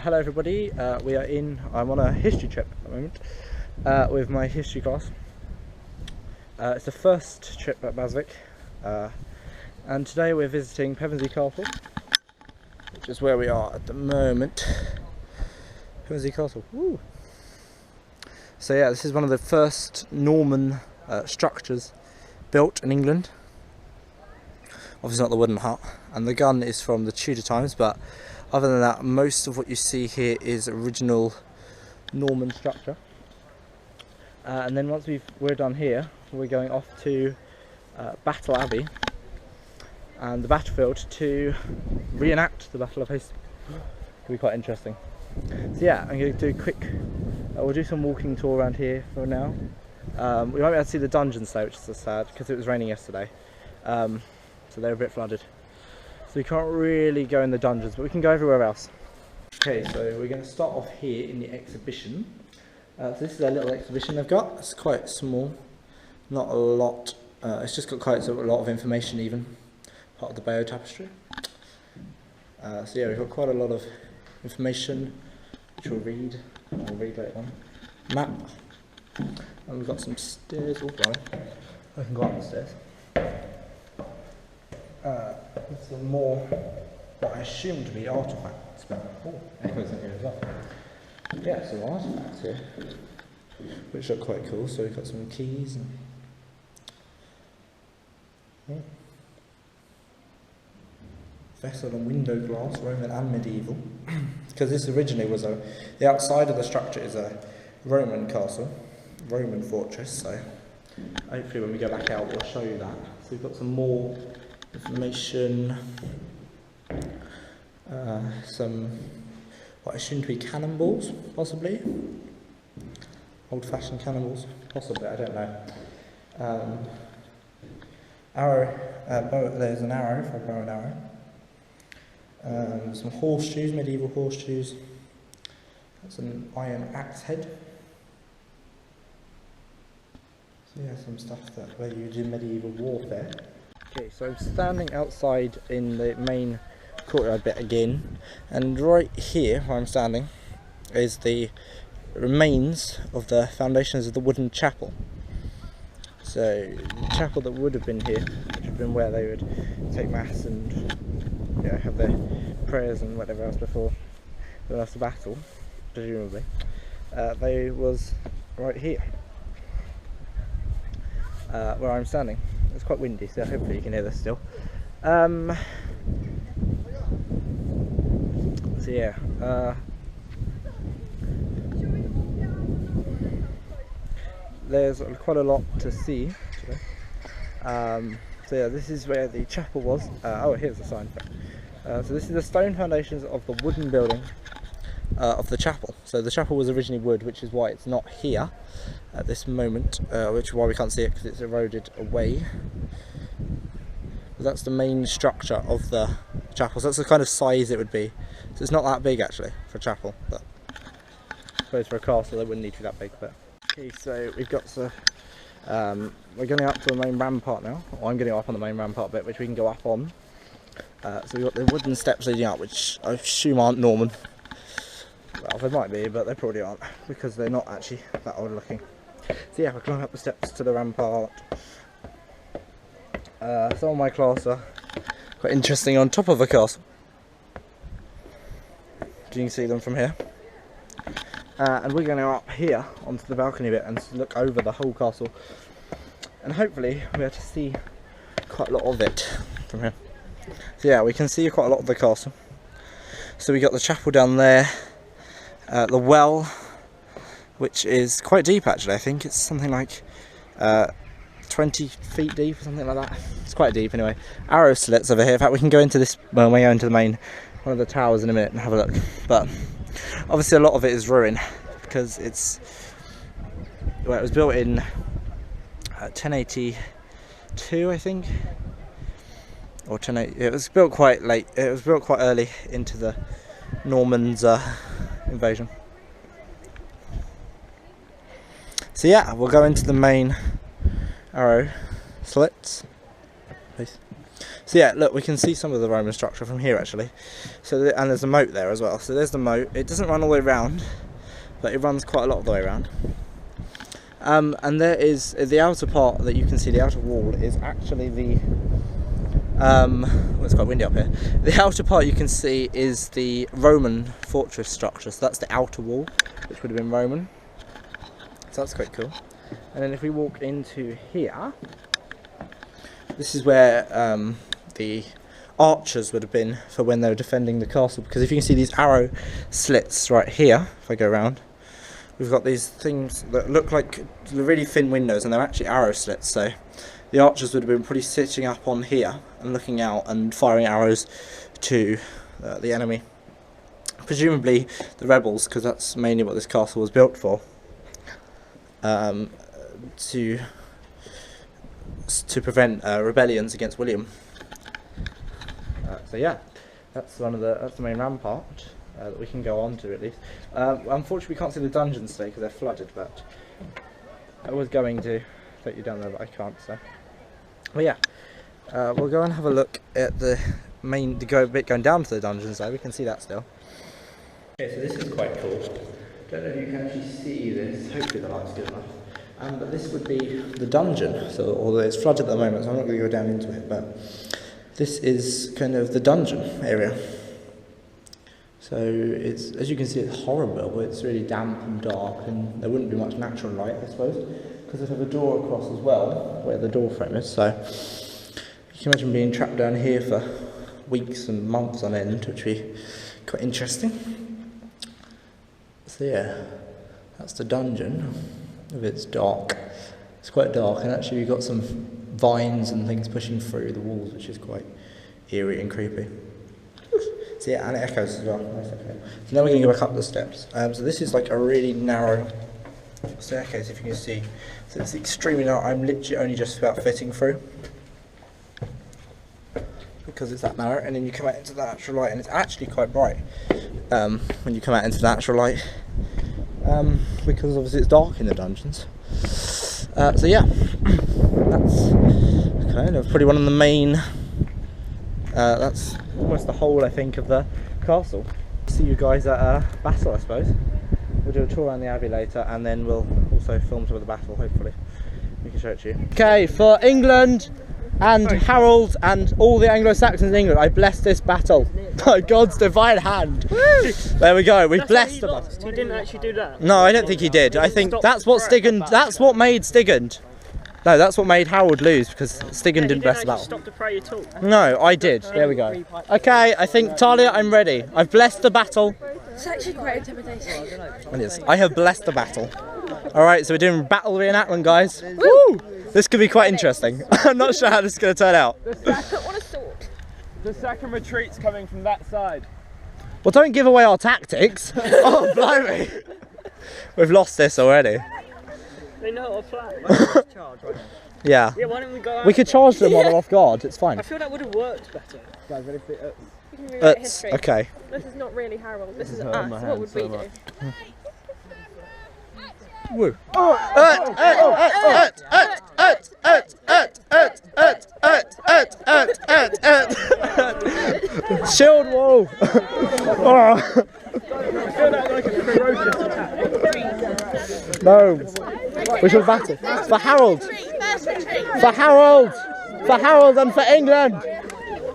Hello everybody, I'm on a history trip at the moment with my history class. It's the first trip at Baswick, and today we're visiting Pevensey Castle, which is where we are at the moment. Pevensey Castle, woo! So yeah, this is one of the first Norman structures built in England. Obviously not the wooden hut, and the gun is from the Tudor times, but other than that, most of what you see here is original Norman structure. And then once we're done here, we're going off to Battle Abbey and the battlefield to reenact the Battle of Hastings. It'll be quite interesting. So yeah, I'm going to do a quick, we'll do some walking tour around here for now. We won't be able to see the dungeons though, which is so sad, because it was raining yesterday. So they're a bit flooded. So we can't really go in the dungeons, but we can go everywhere else. Okay, so we're going to start off here in the exhibition. So this is a little exhibition they've got. It's quite small, not a lot. It's just got quite a lot of information even. Part of the Bayeux tapestry. So yeah, we've got quite a lot of information, which we'll read. I'll read later on. Map. And we've got some stairs. Oh, sorry. I can go up the stairs. Some more what I assume to be artifacts, but echoes in here as well. Yeah, some artifacts here, which look quite cool. So we've got some keys and vessel and window glass, Roman and medieval. Because this originally was the outside of the structure is a Roman castle, Roman fortress. So hopefully when we go back out, we'll show you that. So we've got some more information, some what I assume to be cannonballs, possibly old-fashioned cannonballs, possibly, I don't know. Arrow, there's an arrow for a bow and arrow. Some horseshoes, medieval horseshoes. That's an iron axe head. So yeah, some stuff that where you do medieval warfare. Okay, so I'm standing outside in the main courtyard bit again, and right here where I'm standing is the remains of the foundations of the wooden chapel. So the chapel that would have been here, which would have been where they would take mass and have their prayers and whatever else before the last battle, presumably. They was right here, where I'm standing. It's quite windy, so hopefully you can hear this still. So yeah, there's quite a lot to see today. So yeah, this is where the chapel was. Oh, here's the sign. So this is the stone foundations of the wooden building of the chapel. So the chapel was originally wood, which is why it's not here at this moment, which is why we can't see it because it's eroded away. But that's the main structure of the chapel, so that's the kind of size it would be. So it's not that big actually for a chapel, but I suppose for a castle they wouldn't need to be that big. But okay, so we've got we're going up to the main rampart now. Or I'm getting up on the main rampart bit, which we can go up on. So we've got the wooden steps leading up, which I assume aren't Norman. Well, they might be, but they probably aren't, because they're not actually that old looking. So yeah, we're climbing up the steps to the rampart. Some of my class are quite interesting on top of a castle. You can see them from here. And we're going to go up here onto the balcony bit and look over the whole castle. And hopefully we'll be able to see quite a lot of it from here. So yeah, we can see quite a lot of the castle. So we got the chapel down there. The well, which is quite deep actually. I think it's something like 20 feet deep or something like that. It's quite deep anyway. Arrow slits over here. In fact, we can go into this when we go into the main one of the towers in a minute and have a look. But obviously a lot of it is ruined because it was built in 1082, I think, or 1080. It was built quite late. It was built quite early into the Normans' invasion. So yeah, we'll go into the main arrow slits. So yeah, look, we can see some of the Roman structure from here actually. So and there's a moat there as well. So there's the moat. It doesn't run all the way around, but it runs quite a lot of the way around. And there is the outer part that you can see. The outer wall is actually the well, it's quite windy up here. The outer part you can see is the Roman fortress structure. So that's the outer wall, which would have been Roman. So that's quite cool. And then if we walk into here, this is where the archers would have been for when they were defending the castle. Because if you can see these arrow slits right here, if I go around, we've got these things that look like really thin windows, and they're actually arrow slits. So the archers would have been probably sitting up on here and looking out and firing arrows to the enemy. Presumably the rebels, because that's mainly what this castle was built for. To prevent rebellions against William. So yeah, that's the main rampart that we can go on to at least. Unfortunately, we can't see the dungeons today because they're flooded. But I was going to take you down there, but I can't. So, well, yeah, we'll go and have a look at the main bit going down to the dungeons. Though we can see that still. Okay, so this is quite cool. Don't know if you can actually see this. Hopefully the light's good enough. But this would be the dungeon. So, although it's flooded at the moment, so I'm not going to go down into it. But this is kind of the dungeon area. So it's, as you can see, it's horrible. It's really damp and dark, and there wouldn't be much natural light, I suppose, because it'd have a door across as well, where the door frame is. So you can imagine being trapped down here for weeks and months on end, which would be quite interesting. So yeah, that's the dungeon. If it's dark, it's quite dark, and actually you've got some vines and things pushing through the walls, which is quite eerie and creepy. So yeah, and it echoes as well. Nice echo. So now we're going to go back up the steps. So this is like a really narrow staircase, if you can see. So it's extremely narrow. I'm literally only just about fitting through because it's that narrow. And then you come out into the natural light, and it's actually quite bright when you come out into the natural light. Because obviously it's dark in the dungeons. So yeah, that's kind of probably one of the main, that's almost the whole, I think, of the castle. See you guys at battle, I suppose. We'll do a tour around the Abbey later, and then we'll also film some of the battle, hopefully. We can show it to you. Okay, for England and Harold and all the Anglo-Saxons in England, I bless this battle by God's divine hand. Woo! There we go, we blessed the battle. He didn't actually do that? No, I don't think he did. I think that's what Stigand, that's what made Stigand. No, that's what made Harold lose, because Stigand didn't bless the battle. Stop to pray at all. No, I did. There we go. Okay, I think, Talia, I'm ready. I've blessed the battle. It's actually quite intimidating. Yes, I have blessed the battle. Alright, so we're doing battle reenactment, guys. Woo! This could be quite interesting. I'm not sure how this is going to turn out. The second retreat's coming from that side. Well, don't give away our tactics. Oh, blimey. We've lost this already. They know our plan. Yeah. Yeah, why don't we go out? We could charge them while they're off guard. It's fine. I feel that would have worked better. Guys, ready for it? We can rewrite history. Okay. This is not really Harold, this is us. What would we do? Woo. Shield wall. No, we shall battle for Harold. For Harold. For Harold and for England.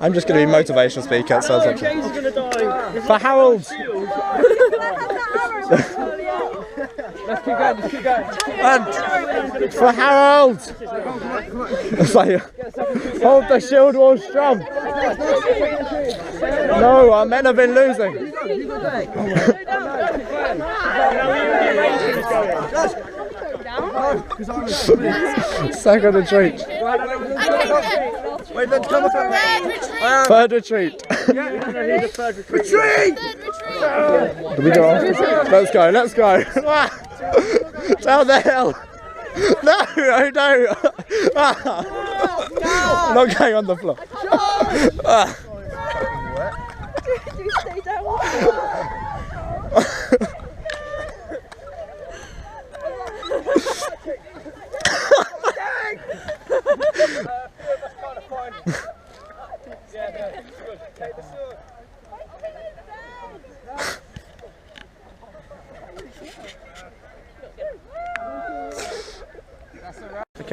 I'm just going to be a motivational speaker. It sounds like James is going to die. for Harold. Let's keep going, let's keep going. And for Harold. It's like, hold the shield wall strong. No, our men have been losing. Second retreat. Wait, let's come up. Third retreat. Retreat! Do we go on? Let's go, let's go. Down the hill. No, oh no. I'm not going on the floor. Do you stay down?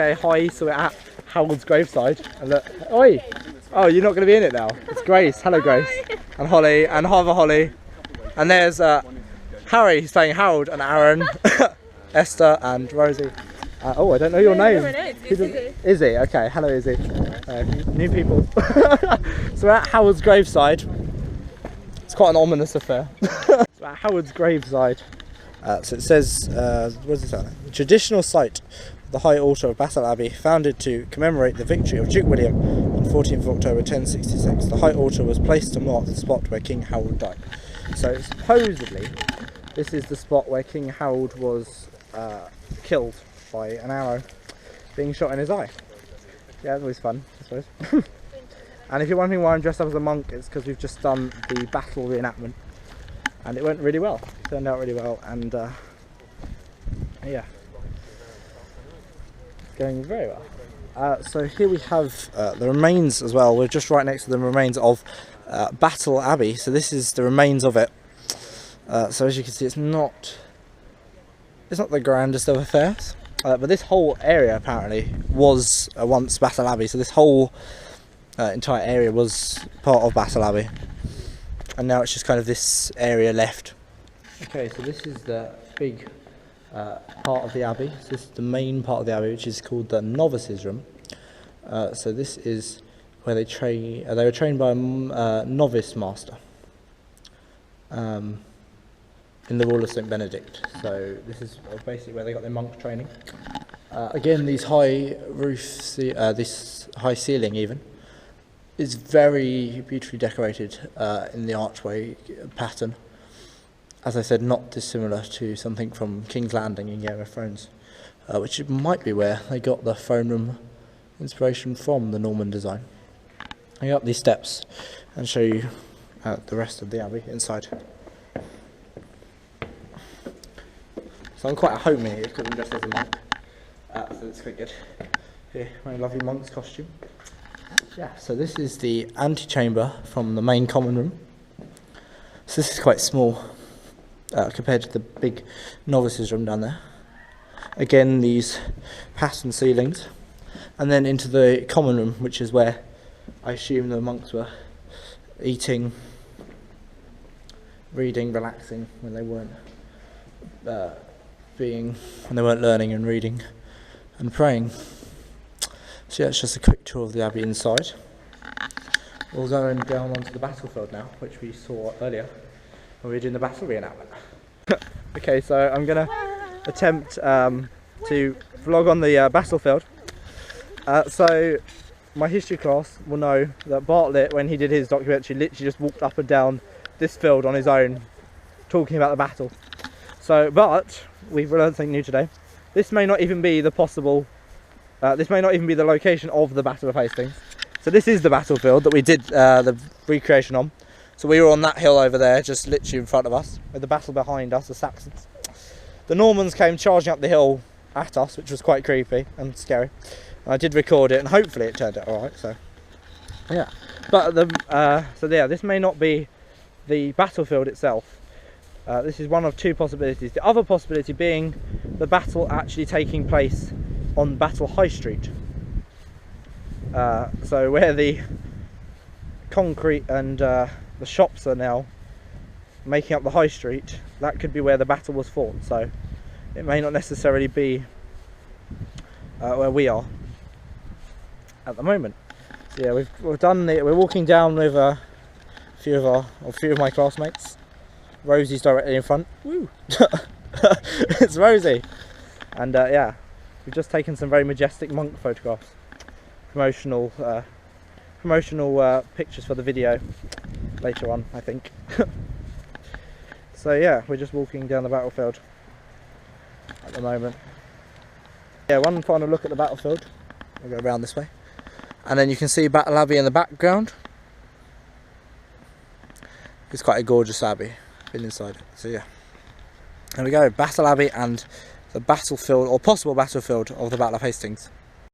Okay, hi, so we're at Harold's graveside. And look, oi! Oh, you're not going to be in it now. It's Grace. Hello, Grace. And Holly, and Harvey Holly. And there's Harry saying Harold, and Aaron, Esther, and Rosie. Oh, I don't know your name. Izzy. Okay, hello, Izzy. New people. So we're at Harold's graveside. It's quite an ominous affair. So at Harold's graveside. So it says, what does it say? The traditional site, the high altar of Battle Abbey, founded to commemorate the victory of Duke William on 14th October 1066. The high altar was placed to mark the spot where King Harold died. So supposedly, this is the spot where King Harold was killed by an arrow being shot in his eye. Yeah, it's always fun, I suppose. And if you're wondering why I'm dressed up as a monk, it's because we've just done the battle reenactment. And it went really well. It turned out really well, and yeah, it's going very well. So here we have the remains as well. We're just right next to the remains of Battle Abbey. So this is the remains of it. So as you can see, it's not the grandest of affairs, but this whole area apparently was once Battle Abbey. So this whole entire area was part of Battle Abbey. And now it's just kind of this area left. Okay, so this is the big part of the Abbey. So this is the main part of the Abbey, which is called the novices' room. So this is where they train. They were trained by a novice master in the Rule of St Benedict. So this is basically where they got their monk training. Again, these high roofs, this high ceiling even, is very beautifully decorated in the archway pattern. As I said, not dissimilar to something from King's Landing in Game of Thrones, which might be where they got the throne room inspiration from, the Norman design. I'll go up these steps and show you the rest of the Abbey inside. So I'm quite at home here because I'm dressed as a monk, so it's quite good. Here, my lovely monk's costume. Yeah, so this is the antechamber from the main common room. So this is quite small compared to the big novices' room down there. Again, these pattern ceilings. And then into the common room, which is where I assume the monks were eating, reading, relaxing when they weren't learning and reading and praying. So yeah, it's just a quick tour of the Abbey inside. We'll go down onto the battlefield now, which we saw earlier when we were doing the battle reenactment. Okay, so I'm going to attempt to vlog on the battlefield. So my history class will know that Bartlett, when he did his documentary, literally just walked up and down this field on his own, talking about the battle. So, but we've learned something new today. This may not even be the possible. This may not even be the location of the Battle of Hastings. So this is the battlefield that we did the recreation on. So we were on that hill over there, just literally in front of us, with the battle behind us, the Saxons. The Normans came charging up the hill at us, which was quite creepy and scary. And I did record it, and hopefully it turned out alright, so yeah. But so yeah, this may not be the battlefield itself. This is one of two possibilities. The other possibility being the battle actually taking place on Battle High Street. So where the concrete and the shops are now making up the High Street, that could be where the battle was fought. So it may not necessarily be where we are at the moment. So yeah, we've done the. We're walking down with a few of my classmates. Rosie's directly in front. Woo! It's Rosie, and yeah. We've just taken some very majestic monk photographs, promotional pictures for the video later on, I think. So yeah, we're just walking down the battlefield at the moment. Yeah, one final look at the battlefield. We'll go around this way, and then you can see Battle Abbey in the background. It's quite a gorgeous abbey. Been inside it, so yeah. There we go, Battle Abbey and the battlefield, or possible battlefield, of the Battle of Hastings.